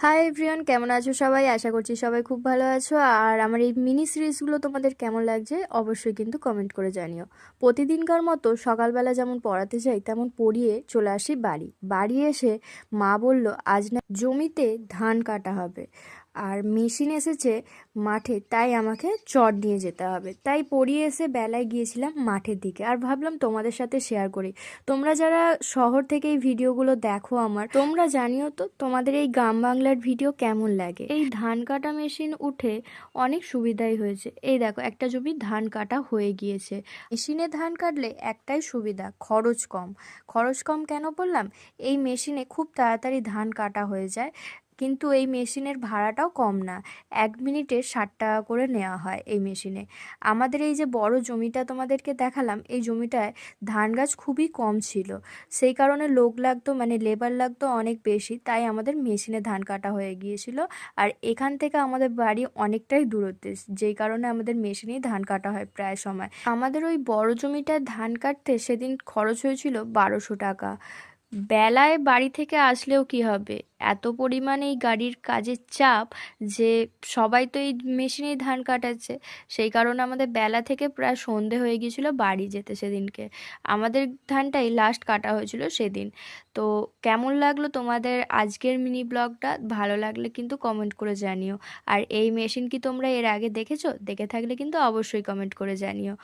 Hi everyone, কেমন আছো সবাই? আশা করছি সবাই খুব ভালো আছো। আর আমার এই মিনি সিরিজগুলো তোমাদের কেমন লাগছে অবশ্যই কিন্তু কমেন্ট করে জানিও। প্রতিদিনকার মতো সকালবেলা যেমন পড়াতে যাই তেমন পড়িয়ে চলে আসি বাড়ি। বাড়ি এসে মা বলল আজ না জমিতে ধান কাটা হবে, আর মেশিন এসেছে মাঠে, তাই আমাকে চট নিয়ে যেতে হবে। তাই পড়িয়ে এসে বেলায় গিয়েছিলাম মাঠের দিকে, আর ভাবলাম তোমাদের সাথে শেয়ার করি। তোমরা যারা শহর থেকে এই ভিডিওগুলো দেখো আমার, তোমরা জানিও তো তোমাদের এই গ্রাম বাংলার ভিডিও কেমন লাগে। এই ধান কাটা মেশিন উঠে অনেক সুবিধাই হয়েছে। এই দেখো, একটা জমি ধান কাটা হয়ে গিয়েছে। মেশিনে ধান কাটলে একটাই সুবিধা, খরচ কম। খরচ কম কেন বললাম? এই মেশিনে খুব তাড়াতাড়ি ধান কাটা হয়ে যায়, কিন্তু এই মেশিনের ভাড়াটাও কম না। 1 মিনিটে 60 টাকা করে নেওয়া হয় এই মেশিনে। আমাদের এই যে বড় জমিটা তোমাদেরকে দেখালাম, এই জমিটায় ধান গাছ খুবই কম ছিল। সেই কারণে লোক লাগতো, মানে লেবার লাগতো অনেক বেশি, তাই আমাদের মেশিনে ধান কাটা হয়ে গিয়েছিল। আর এখান থেকে আমাদের বাড়ি অনেকটাই দূরত্বে, যেই কারণে আমাদের মেশিনেই ধান কাটা হয় প্রায় সময়। আমাদের ওই বড় জমিটায় ধান কাটতে সেদিন খরচ হয়েছিল 1200 টাকা। বেলায় বাড়ি থেকে আসলেও কি হবে, এত পরিমাণে এই গাড়ির কাজের চাপ যে সবাই তো এই মেশিনেই ধান কাটাচ্ছে। সেই কারণে আমাদের বেলা থেকে প্রায় সন্ধে হয়ে গিয়েছিল বাড়ি যেতে সেদিনকে। আমাদের ধানটাই লাস্ট কাটা হয়েছিল সেদিন। তো কেমন লাগলো তোমাদের আজকের মিনি ব্লগটা? ভালো লাগলে কিন্তু কমেন্ট করে জানিও। আর এই মেশিন কি তোমরা এর আগে দেখেছো? দেখে থাকলে কিন্তু অবশ্যই কমেন্ট করে জানিও।